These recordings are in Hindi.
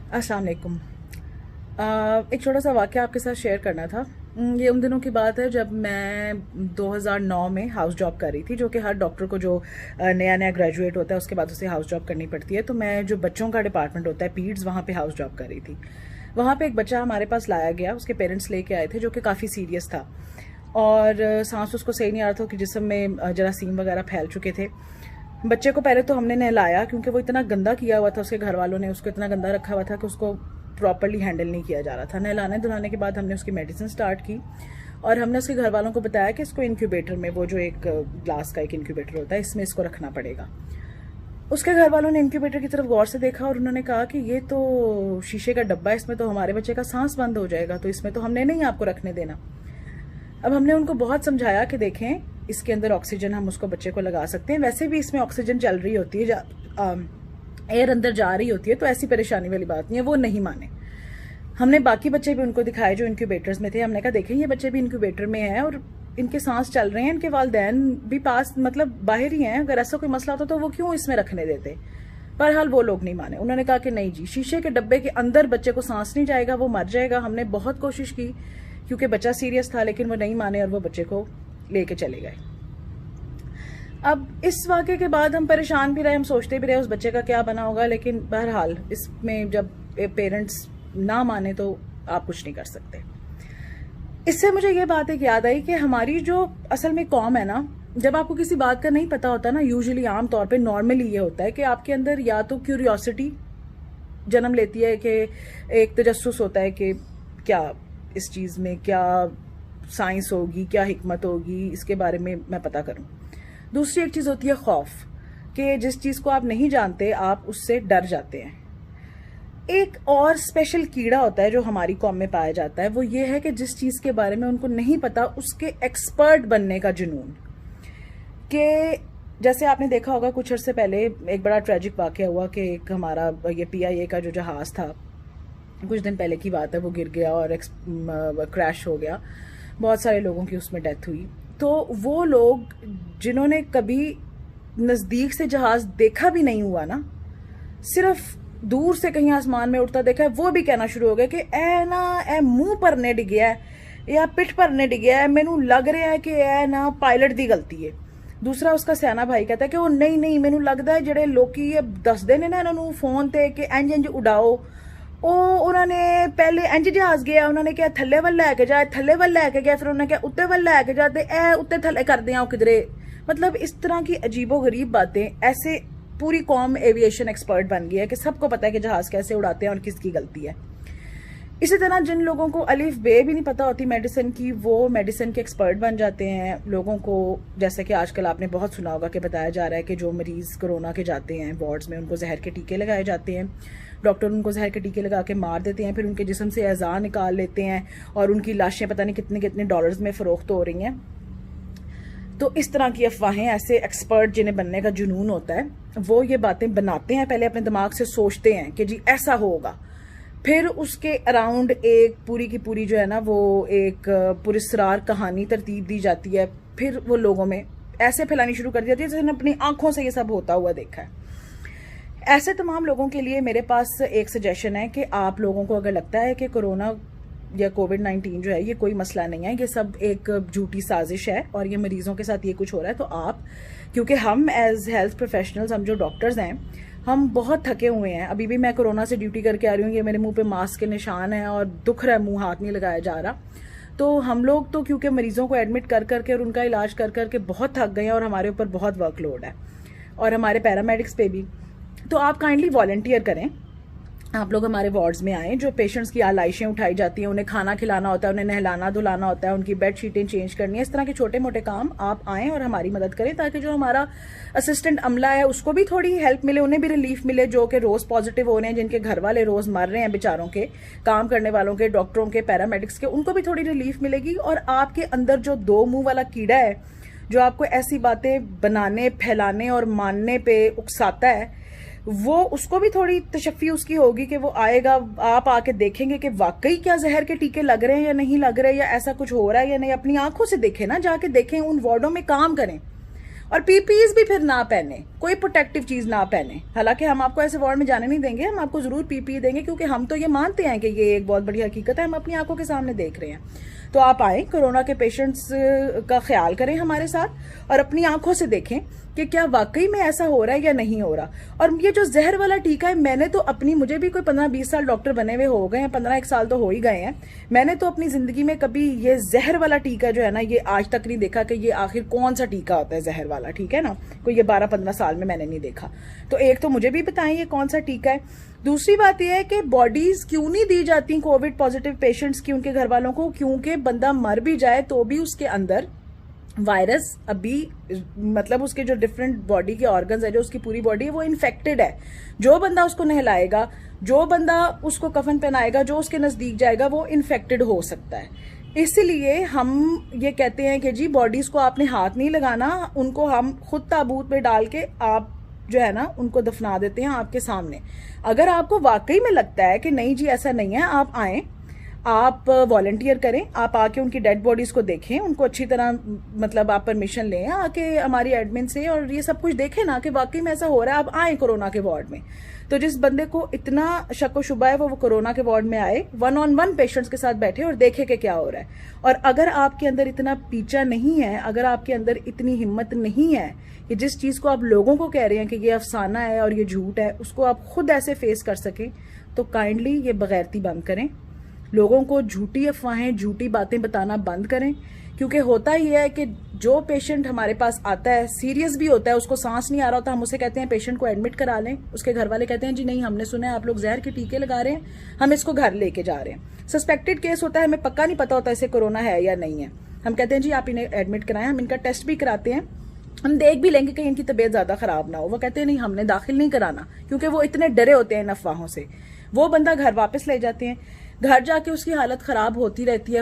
अस्सलाम वालेकुम। एक छोटा सा वाक़या आपके साथ शेयर करना था। ये उन दिनों की बात है जब मैं 2009 में हाउस जॉब कर रही थी, जो कि हर डॉक्टर को जो नया नया ग्रेजुएट होता है उसके बाद उसे हाउस जॉब करनी पड़ती है। तो मैं जो बच्चों का डिपार्टमेंट होता है पीड्स, वहाँ पे हाउस जॉब कर रही थी। वहाँ पे एक बच्चा हमारे पास लाया गया, उसके पेरेंट्स लेके आए थे, जो कि काफ़ी सीरियस था और सांस उसको सही नहीं आ रहा था कि जिस्म में जरासीम वगैरह फैल चुके थे। बच्चे को पहले तो हमने नहलाया, क्योंकि वो इतना गंदा किया हुआ था, उसके घर वालों ने उसको इतना गंदा रखा हुआ था कि उसको प्रॉपरली हैंडल नहीं किया जा रहा था। नहलाने धुलाने के बाद हमने उसकी मेडिसिन स्टार्ट की और हमने उसके घर वालों को बताया कि इसको इंक्यूबेटर में, वो जो एक ग्लास का एक इंक्यूबेटर होता है, इसमें इसको रखना पड़ेगा। उसके घर वालों ने इंक्यूबेटर की तरफ गौर से देखा और उन्होंने कहा कि ये तो शीशे का डब्बा है, इसमें तो हमारे बच्चे का सांस बंद हो जाएगा, तो इसमें तो हमने नहीं आपको रखने देना। अब हमने उनको बहुत समझाया कि देखें, इसके अंदर ऑक्सीजन हम उसको बच्चे को लगा सकते हैं, वैसे भी इसमें ऑक्सीजन चल रही होती है, एयर अंदर जा रही होती है, तो ऐसी परेशानी वाली बात नहीं है। वो नहीं माने। हमने बाकी बच्चे भी उनको दिखाए जो इंक्यूबेटर्स में थे। हमने कहा देखें, ये बच्चे भी इंक्यूबेटर में हैं और इनके सांस चल रहे हैं, इनके वालिदैन भी पास, मतलब बाहर ही हैं, अगर ऐसा कोई मसला होता तो वो क्यों इसमें रखने देते। बहरहाल वो लोग नहीं माने। उन्होंने कहा कि नहीं जी, शीशे के डब्बे के अंदर बच्चे को सांस नहीं जाएगा, वो मर जाएगा। हमने बहुत कोशिश की क्योंकि बच्चा सीरियस था, लेकिन वो नहीं माने और वो बच्चे को लेके चले गए। अब इस वाक़े के बाद हम परेशान भी रहे, हम सोचते भी रहे उस बच्चे का क्या बना होगा, लेकिन बहरहाल इसमें जब पेरेंट्स ना माने तो आप कुछ नहीं कर सकते। इससे मुझे ये बात एक याद आई कि हमारी जो असल में कौम है ना, जब आपको किसी बात का नहीं पता होता ना, यूजुअली आम तौर पे नॉर्मली ये होता है कि आपके अंदर या तो क्यूरियोसिटी जन्म लेती है कि एक तजस्सुस होता है कि क्या इस चीज़ में क्या साइंस होगी, क्या हिकमत होगी, इसके बारे में मैं पता करूं। दूसरी एक चीज़ होती है खौफ, कि जिस चीज़ को आप नहीं जानते आप उससे डर जाते हैं। एक और स्पेशल कीड़ा होता है जो हमारी कौम में पाया जाता है, वो ये है कि जिस चीज़ के बारे में उनको नहीं पता उसके एक्सपर्ट बनने का जुनून। कि जैसे आपने देखा होगा कुछ अर्से पहले एक बड़ा ट्रेजिक वाक़या हुआ कि एक हमारा ये PIA का जो जहाज़ था, कुछ दिन पहले की बात है, वो गिर गया और क्रैश हो गया। बहुत सारे लोगों की उसमें डेथ हुई। तो वो लोग जिन्होंने कभी नज़दीक से जहाज़ देखा भी नहीं हुआ ना, सिर्फ दूर से कहीं आसमान में उड़ता देखा है, वो भी कहना शुरू हो गया कि ए ना ए मुंह पर ने डिगया है या पिठ पर ने डिगया है, मैनू लग रहा है कि ए ना पायलट दी गलती है। दूसरा उसका सियाना भाई कहता है कि वो नहीं नहीं, मैनू लगता है ਜਿਹੜੇ ਲੋਕੀ ਇਹ ਦੱਸਦੇ ਨੇ ਨਾ ਇਹਨਾਂ ਨੂੰ ਫੋਨ ਤੇ ਕਿ ਇੰਜ ਇੰਜ ਉਡਾਓ, ਉਹ ਉਹਨਾਂ ਨੇ ਪਹਿਲੇ ਇੰਜ ਜਹਾਜ਼ ਗਿਆ, ਉਹਨਾਂ ਨੇ ਕਿਹਾ ਥੱਲੇ ਵੱਲ ਲੈ ਕੇ ਜਾ, ਥੱਲੇ ਵੱਲ ਲੈ ਕੇ ਗਿਆ, ਫਿਰ ਉਹਨਾਂ ਨੇ ਕਿਹਾ ਉੱਤੇ ਵੱਲ ਲੈ ਕੇ ਜਾ ਤੇ ਇਹ ਉੱਤੇ ਥੱਲੇ ਕਰਦੇ ਆ ਕਿਧਰੇ। मतलब इस तरह की अजीबोगरीब बातें, ऐसे पूरी कौम एविएशन एक्सपर्ट बन गई है कि सबको पता है कि जहाज कैसे उड़ाते हैं और किसकी गलती है। इसी तरह जिन लोगों को अलिफ बे भी नहीं पता होती मेडिसिन की, वो मेडिसिन के एक्सपर्ट बन जाते हैं। लोगों को, जैसे कि आजकल आपने बहुत सुना होगा कि बताया जा रहा है कि जो मरीज कोरोना के जाते हैं वार्ड्स में, उनको जहर के टीके लगाए जाते हैं। डॉक्टर उनको जहर के टीके लगा के मार देते हैं, फिर उनके जिस्म से अज़ा निकाल लेते हैं और उनकी लाशें पता नहीं कितने कितने डॉलर्स में फ़रोख्त हो रही हैं। तो इस तरह की अफवाहें, ऐसे एक्सपर्ट जिन्हें बनने का जुनून होता है, वो ये बातें बनाते हैं, पहले अपने दिमाग से सोचते हैं कि जी ऐसा होगा, फिर उसके अराउंड एक पूरी की पूरी जो है ना, वो एक पुरस्कार कहानी तरतीब दी जाती है। फिर वो लोगों में ऐसे फैलानी शुरू कर दी जाती है जैसे अपनी आंखों से ये सब होता हुआ देखा है। ऐसे तमाम लोगों के लिए मेरे पास एक सजेशन है कि आप लोगों को अगर लगता है कि कोरोना या कोविड-19 जो है ये कोई मसला नहीं है, ये सब एक झूठी साजिश है और ये मरीजों के साथ ये कुछ हो रहा है, तो आप, क्योंकि हम एज हेल्थ प्रोफेशनल्स, हम जो डॉक्टर्स हैं, हम बहुत थके हुए हैं। अभी भी मैं कोरोना से ड्यूटी करके आ रही हूँ, ये मेरे मुंह पे मास्क के निशान है और दुख रहा है, मुंह हाथ नहीं लगाया जा रहा। तो हम लोग तो क्योंकि मरीजों को एडमिट कर करके और उनका इलाज कर करके बहुत थक गए हैं और हमारे ऊपर बहुत वर्कलोड है और हमारे पैरामेडिक्स पे भी। तो आप काइंडली वॉलंटियर करें, आप लोग हमारे वार्ड्स में आएँ। जो पेशेंट्स की आलाइशें उठाई जाती हैं, उन्हें खाना खिलाना होता है, उन्हें नहलाना धुलाना होता है, उनकी बेड शीटें चेंज करनी है, इस तरह के छोटे मोटे काम आप आएँ और हमारी मदद करें, ताकि जो हमारा असिस्टेंट अमला है उसको भी थोड़ी हेल्प मिले, उन्हें भी रिलीफ मिले, जो कि रोज़ पॉजिटिव हो रहे हैं, जिनके घर वाले रोज़ मर रहे हैं बेचारों के, काम करने वालों के, डॉक्टरों के, पैरामेडिक्स के, उनको भी थोड़ी रिलीफ मिलेगी। और आपके अंदर जो दो मुँह वाला कीड़ा है जो आपको ऐसी बातें बनाने, फैलाने और मानने पर उकसाता है, वो उसको भी थोड़ी तशफ़ी उसकी होगी कि वो आएगा, आप आके देखेंगे कि वाकई क्या जहर के टीके लग रहे हैं या नहीं लग रहे, या ऐसा कुछ हो रहा है या नहीं। अपनी आंखों से देखें ना, जाके देखें, उन वार्डों में काम करें, और पीपीईज भी फिर ना पहने, कोई प्रोटेक्टिव चीज ना पहने। हालांकि हम आपको ऐसे वार्ड में जाने नहीं देंगे, हम आपको जरूर पीपीई देंगे, क्योंकि हम तो ये मानते हैं कि ये एक बहुत बड़ी हकीकत है, हम अपनी आंखों के सामने देख रहे हैं। तो आप आए, कोरोना के पेशेंट्स का ख्याल करें हमारे साथ और अपनी आंखों से देखें कि क्या वाकई में ऐसा हो रहा है या नहीं हो रहा। और ये जो जहर वाला टीका है, मैंने तो अपनी, मुझे भी कोई 15-20 साल डॉक्टर बने हुए हो गए हैं, 15 साल तो हो ही गए हैं, मैंने तो अपनी जिंदगी में कभी ये जहर वाला टीका जो है ना, ये आज तक नहीं देखा कि ये आखिर कौन सा टीका होता है जहर वाला, ठीक है ना। कोई ये 12-15 साल में मैंने नहीं देखा। तो एक तो मुझे भी बताएं ये कौन सा टीका है। दूसरी बात यह है कि बॉडीज क्यों नहीं दी जाती कोविड पॉजिटिव पेशेंट्स की, उनके घर वालों को, क्योंकि बंदा मर भी जाए तो भी उसके अंदर वायरस अभी, मतलब उसके जो डिफरेंट बॉडी के ऑर्गन्स है, जो उसकी पूरी बॉडी है वो इन्फेक्टेड है। जो बंदा उसको नहलाएगा, जो बंदा उसको कफन पहनाएगा, जो उसके नजदीक जाएगा, वो इन्फेक्टेड हो सकता है। इसलिए हम ये कहते हैं कि जी बॉडीज को आपने हाथ नहीं लगाना, उनको हम खुद ताबूत में डाल के आप जो है ना उनको दफना देते हैं आपके सामने। अगर आपको वाकई में लगता है कि नहीं जी ऐसा नहीं है, आप आए, आप वॉलंटियर करें, आप आके उनकी डेड बॉडीज को देखें, उनको अच्छी तरह, मतलब आप परमिशन लें आके हमारी एडमिन से, और ये सब कुछ देखें ना कि वाकई में ऐसा हो रहा है। आप आए कोरोना के वार्ड में, तो जिस बंदे को इतना शक व शुबा है वो कोरोना के वार्ड में आए, 1-on-1 पेशेंट्स के साथ बैठे और देखे कि क्या हो रहा है। और अगर आपके अंदर इतना पीछा नहीं है, अगर आपके अंदर इतनी हिम्मत नहीं है कि जिस चीज को आप लोगों को कह रहे हैं कि ये अफसाना है और ये झूठ है, उसको आप खुद ऐसे फेस कर सकें, तो काइंडली ये बगैरती बंद करें। लोगों को झूठी अफवाहें, झूठी बातें बताना बंद करें। क्योंकि होता ही है कि जो पेशेंट हमारे पास आता है, सीरियस भी होता है, उसको सांस नहीं आ रहा होता, हम उसे कहते हैं पेशेंट को एडमिट करा लें, उसके घर वाले कहते हैं जी नहीं, हमने सुना है आप लोग जहर के टीके लगा रहे हैं, हम इसको घर लेके जा रहे हैं। सस्पेक्टेड केस होता है, हमें पक्का नहीं पता होता इसे कोरोना है या नहीं है, हम कहते हैं जी आप इन्हें एडमिट कराएं, हम इनका टेस्ट भी कराते हैं, हम देख भी लेंगे कहीं इनकी तबीयत ज्यादा खराब ना हो। वो कहते हैं नहीं, हमने दाखिल नहीं कराना, क्योंकि वो इतने डरे होते हैं इन अफवाहों से। वो बंदा घर वापस ले जाते हैं, घर जाके उसकी हालत खराब होती रहती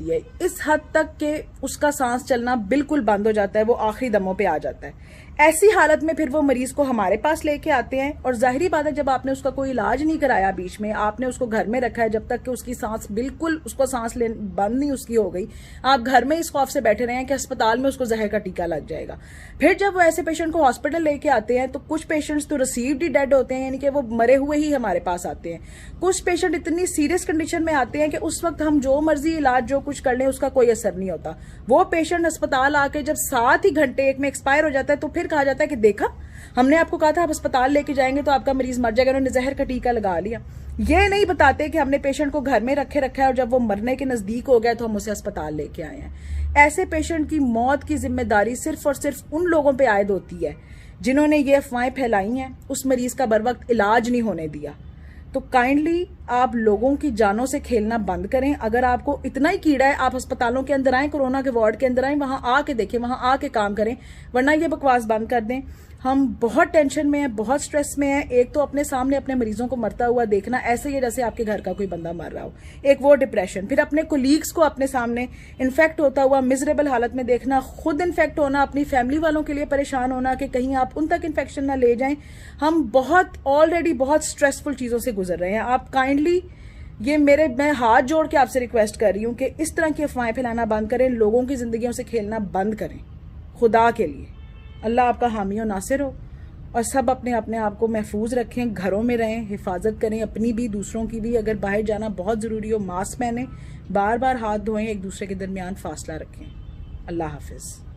है इस हद तक कि उसका सांस चलना बिल्कुल बंद हो जाता है, वो आखिरी दमों पे आ जाता है। ऐसी हालत में फिर वो मरीज को हमारे पास लेके आते हैं, और जाहिर बात है जब आपने उसका कोई इलाज नहीं कराया, बीच में आपने उसको घर में रखा है जब तक कि उसकी सांस बिल्कुल, उसको सांस ले बंद नहीं उसकी हो गई, आप घर में इस खौफ से बैठे रहे हैं कि अस्पताल में उसको जहर का टीका लग जाएगा। फिर जब वो ऐसे पेशेंट को हॉस्पिटल लेके आते हैं तो कुछ पेशेंट्स तो रिसीव्ड ही डेड होते हैं, यानी कि वो मरे हुए ही हमारे पास आते हैं। कुछ पेशेंट इतनी सीरियस कंडीशन में आते हैं कि उस वक्त हम जो मर्जी इलाज जो कुछ कर लें उसका कोई असर नहीं होता। वो पेशेंट अस्पताल आके जब 7 ही घंटे एक में एक्सपायर हो जाता है, तो फिर कहा जाता है कि देखा, हमने आपको कहा था आप अस्पताल लेके जाएंगे तो आपका मरीज मर जाएगा, उन्होंने जहर का टीका लगा लिया। ये नहीं बताते कि हमने पेशेंट को घर में रखा है और जब वो मरने के नजदीक हो गया तो हम उसे अस्पताल लेके आए हैं। ऐसे पेशेंट की मौत की जिम्मेदारी सिर्फ और सिर्फ उन लोगों पर आयद होती है जिन्होंने ये अफवाहें फैलाई हैं, उस मरीज का बर वक्त इलाज नहीं होने दिया। तो काइंडली आप लोगों की जानों से खेलना बंद करें। अगर आपको इतना ही कीड़ा है, आप अस्पतालों के अंदर आए, कोरोना के वार्ड के अंदर आए, वहां आके देखें, वहां आके काम करें, वरना ये बकवास बंद कर दें। हम बहुत टेंशन में हैं, बहुत स्ट्रेस में हैं। एक तो अपने सामने अपने मरीजों को मरता हुआ देखना, ऐसे ही जैसे आपके घर का कोई बंदा मर रहा हो, एक वो डिप्रेशन। फिर अपने कोलीग्स को अपने सामने इन्फेक्ट होता हुआ मिजरेबल हालत में देखना, खुद इन्फेक्ट होना, अपनी फैमिली वालों के लिए परेशान होना कि कहीं आप उन तक इन्फेक्शन ना ले जाएं। हम ऑलरेडी बहुत स्ट्रेसफुल चीजों से गुजर रहे हैं। आप काइंडली मैं हाथ जोड़ के आपसे रिक्वेस्ट कर रही हूं कि इस तरह की अफवाहें फैलाना बंद करें, लोगों की जिंदगियों से खेलना बंद करें, खुदा के लिए। अल्लाह आपका हामी और नासिर हो, और सब अपने आप को महफूज रखें, घरों में रहें, हिफाजत करें अपनी भी, दूसरों की भी। अगर बाहर जाना बहुत ज़रूरी हो, मास्क पहनें, बार बार हाथ धोएं, एक दूसरे के दरमियान फासला रखें। अल्लाह हाफिज़।